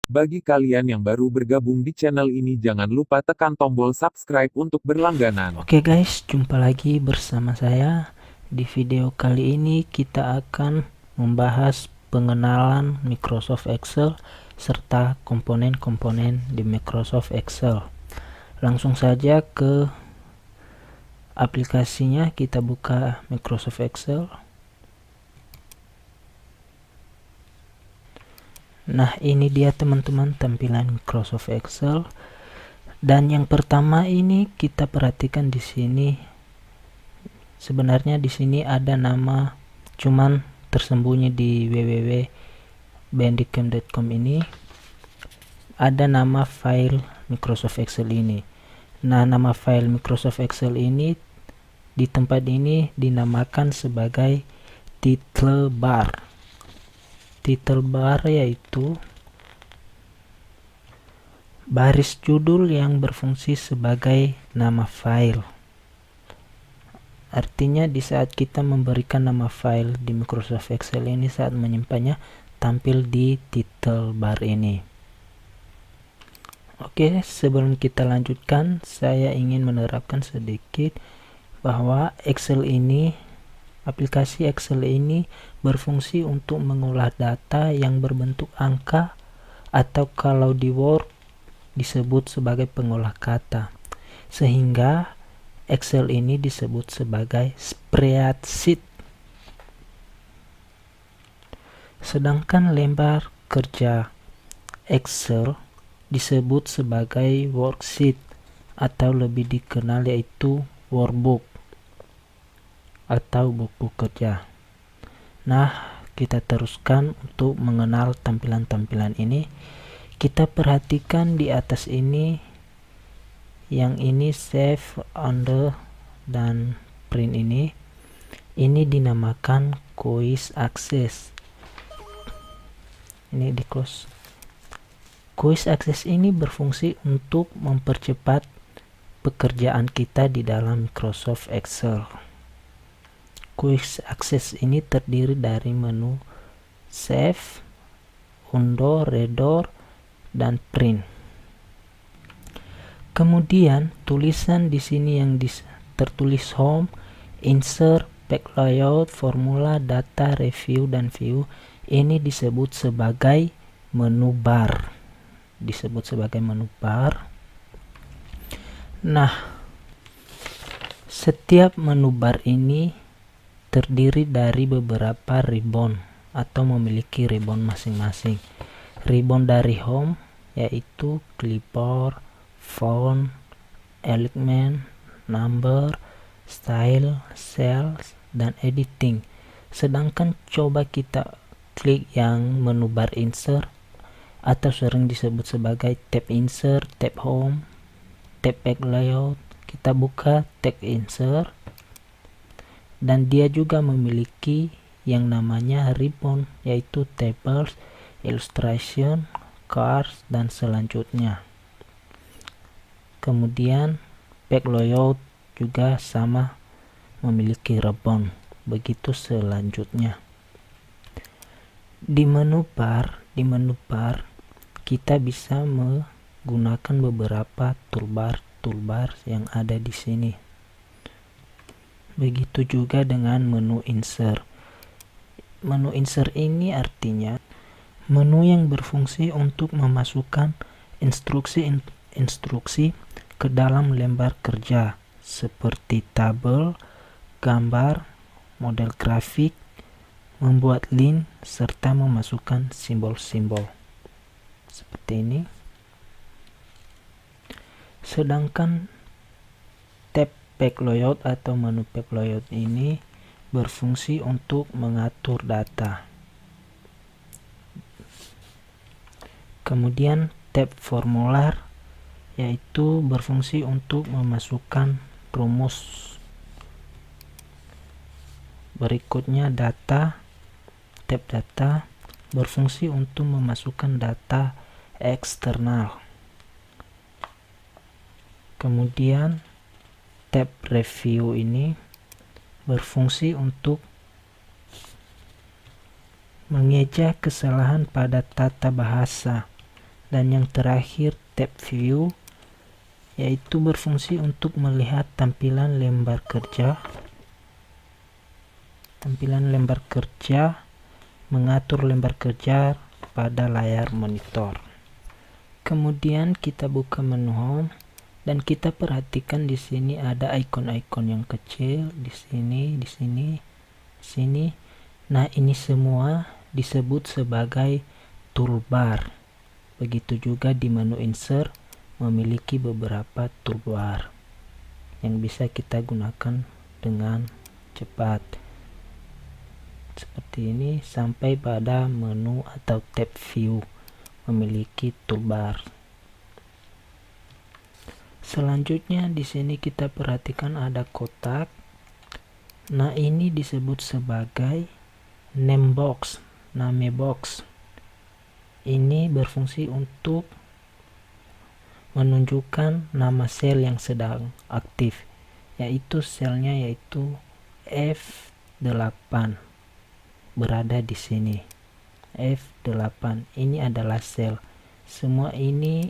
Bagi kalian yang baru bergabung di channel ini jangan lupa tekan tombol subscribe untuk berlangganan. Oke guys, jumpa lagi bersama saya. Di video kali ini kita akan membahas pengenalan Microsoft Excel serta komponen-komponen di Microsoft Excel. Langsung saja ke aplikasinya, kita buka Microsoft Excel. Nah, ini dia teman-teman tampilan Microsoft Excel. Dan yang pertama ini kita perhatikan di sini. Sebenarnya di sini ada nama, cuman tersembunyi di www.bandicam.com ini ada nama file Microsoft Excel ini. Nah, nama file Microsoft Excel ini di tempat ini dinamakan sebagai title bar. Title bar yaitu baris judul yang berfungsi sebagai nama file. Artinya di saat kita memberikan nama file di Microsoft Excel ini, saat menyimpannya tampil di title bar ini. Oke, sebelum kita lanjutkan, saya ingin menerapkan sedikit bahwa aplikasi Excel ini berfungsi untuk mengolah data yang berbentuk angka atau kalau di Word disebut sebagai pengolah kata, sehingga Excel ini disebut sebagai spreadsheet. Sedangkan lembar kerja Excel disebut sebagai worksheet atau lebih dikenal yaitu workbook atau buku kerja. Nah, kita teruskan untuk mengenal tampilan-tampilan ini. Kita perhatikan di atas ini, yang ini save, under, dan print ini dinamakan quick access. Ini di close. Quick access ini berfungsi untuk mempercepat pekerjaan kita di dalam Microsoft Excel. Quick access ini terdiri dari menu save, undo, redo, dan print. Kemudian tulisan di sini yang tertulis home, insert, page layout, formula, data, review, dan view ini disebut sebagai menu bar. Nah, setiap menu bar ini terdiri dari beberapa ribbon atau memiliki ribbon masing-masing. Ribbon dari home yaitu clipboard, font, alignment, number, style, cells, dan editing. Sedangkan coba kita klik yang menu bar insert atau sering disebut sebagai tab insert, tab home, tab page layout. Kita buka tab insert dan dia juga memiliki yang namanya ribbon yaitu tables, illustration, cards, dan selanjutnya. Kemudian page layout juga sama memiliki ribbon. Begitu selanjutnya. Di menu bar kita bisa menggunakan beberapa toolbar yang ada di sini. Begitu juga dengan menu insert. Menu insert ini artinya menu yang berfungsi untuk memasukkan instruksi ke dalam lembar kerja seperti tabel, gambar, model grafik, membuat link, serta memasukkan simbol-simbol seperti ini. Sedangkan tab page layout atau menu page layout ini berfungsi untuk mengatur data. Kemudian tab formular yaitu berfungsi untuk memasukkan rumus. Berikutnya data, tab data berfungsi untuk memasukkan data eksternal. Kemudian tab review ini berfungsi untuk mengeja kesalahan pada tata bahasa Dan yang terakhir tab view, yaitu berfungsi untuk melihat tampilan lembar kerja, mengatur lembar kerja pada layar monitor. Kemudian kita buka menu home dan kita perhatikan di sini ada ikon-ikon yang kecil di sini, di sini. Nah, ini semua disebut sebagai toolbar. Begitu juga di menu insert memiliki beberapa toolbar yang bisa kita gunakan dengan cepat. Seperti ini sampai pada menu atau tab view memiliki toolbar. Selanjutnya di sini kita perhatikan ada kotak. Nah, ini disebut sebagai name box. Ini berfungsi untuk menunjukkan nama sel yang sedang aktif, yaitu selnya yaitu F8 berada di sini. F8 ini adalah sel. Semua ini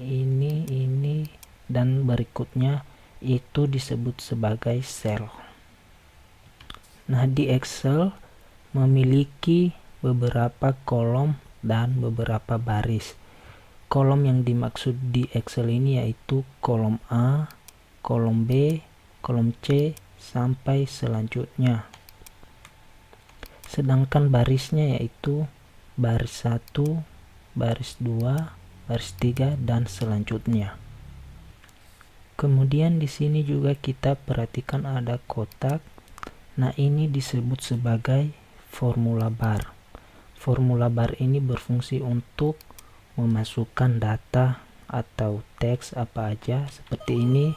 dan berikutnya itu disebut sebagai sel. Nah, di Excel memiliki beberapa kolom dan beberapa baris. Kolom yang dimaksud di Excel ini yaitu kolom A, kolom B, kolom C, sampai selanjutnya. Sedangkan barisnya yaitu baris 1, baris 2, baris 3, dan selanjutnya. Kemudian di sini juga kita perhatikan ada kotak. Nah, ini disebut sebagai formula bar. Formula bar ini berfungsi untuk memasukkan data atau teks apa aja seperti ini.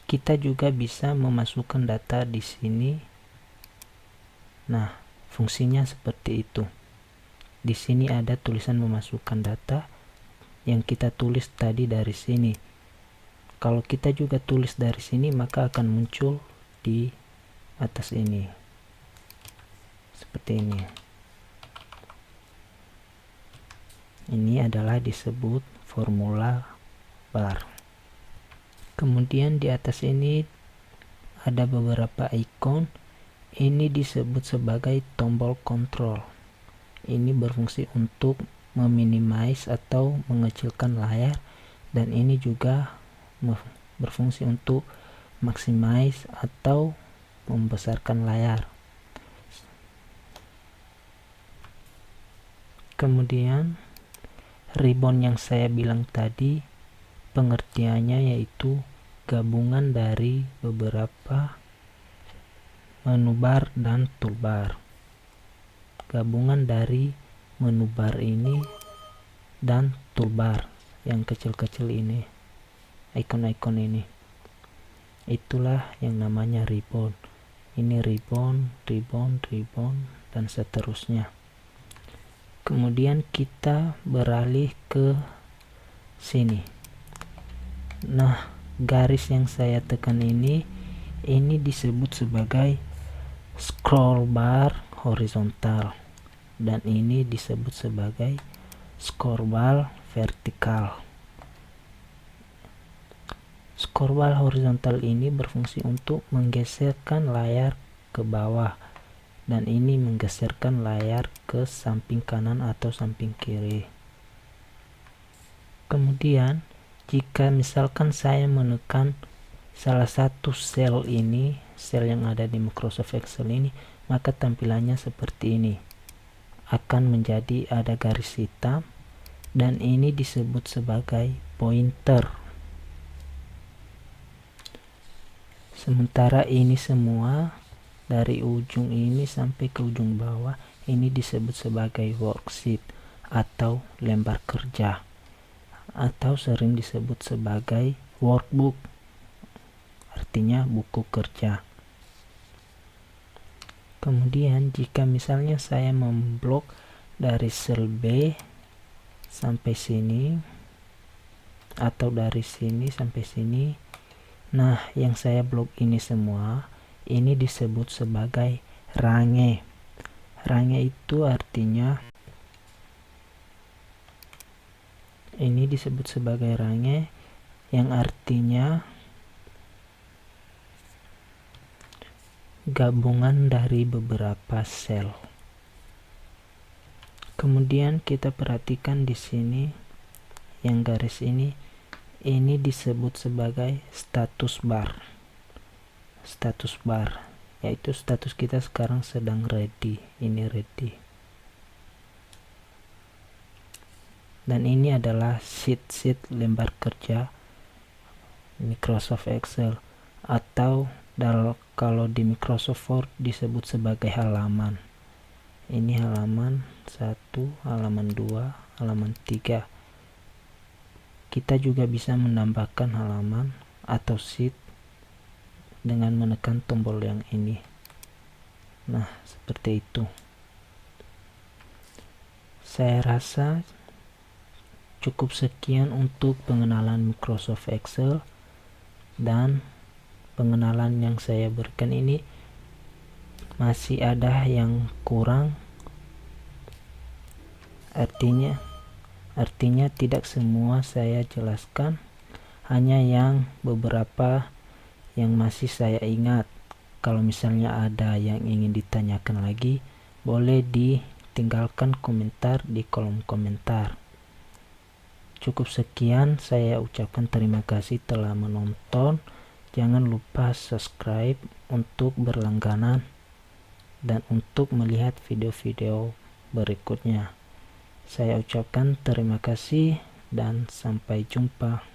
Kita juga bisa memasukkan data di sini. Nah, fungsinya seperti itu. Di sini ada tulisan memasukkan data yang kita tulis tadi dari sini. Kalau kita juga tulis dari sini, maka akan muncul di atas ini. Seperti ini. Ini adalah disebut formula bar. Kemudian di atas ini ada beberapa ikon. Ini disebut sebagai tombol kontrol. Ini berfungsi untuk meminimize atau mengecilkan layar, dan ini juga berfungsi untuk maximize atau membesarkan layar. Kemudian ribbon yang saya bilang tadi, pengertiannya yaitu gabungan dari beberapa menu bar dan toolbar. Gabungan dari menu bar ini dan toolbar yang kecil-kecil ini, ikon-ikon ini, itulah yang namanya ribbon. Ini ribbon, dan seterusnya. Kemudian kita beralih ke sini. Nah, garis yang saya tekan ini disebut sebagai scroll bar horizontal, dan ini disebut sebagai scroll bar vertikal. Scroll bar horizontal ini berfungsi untuk menggeserkan layar ke bawah, dan ini menggeserkan layar ke samping kanan atau samping kiri. Kemudian jika misalkan saya menekan salah satu sel ini, sel yang ada di Microsoft Excel ini, maka tampilannya seperti ini. Akan menjadi ada garis hitam, dan ini disebut sebagai pointer. Sementara ini semua dari ujung ini sampai ke ujung bawah ini disebut sebagai worksheet atau lembar kerja, atau sering disebut sebagai workbook, artinya buku kerja. Kemudian jika misalnya saya memblok dari sel B sampai sini, atau dari sini sampai sini, nah yang saya blok ini semua ini disebut sebagai range. Range itu artinya, ini disebut sebagai range yang artinya gabungan dari beberapa sel. Kemudian kita perhatikan di sini yang garis ini disebut sebagai status bar. Status bar yaitu status kita sekarang sedang ready, ini ready. Dan ini adalah sheet lembar kerja Microsoft Excel, atau kalau di Microsoft Word disebut sebagai halaman. Ini halaman 1, halaman 2, halaman 3. Kita juga bisa menambahkan halaman atau sheet dengan menekan tombol yang ini. Nah, seperti itu. Saya rasa cukup sekian untuk pengenalan Microsoft Excel, dan pengenalan yang saya berikan ini masih ada yang kurang. Artinya tidak semua saya jelaskan, hanya yang beberapa yang masih saya ingat. Kalau misalnya ada yang ingin ditanyakan lagi, boleh ditinggalkan komentar di kolom komentar. Cukup sekian, saya ucapkan terima kasih telah menonton. Jangan lupa subscribe untuk berlangganan dan untuk melihat video-video berikutnya. Saya ucapkan terima kasih dan sampai jumpa.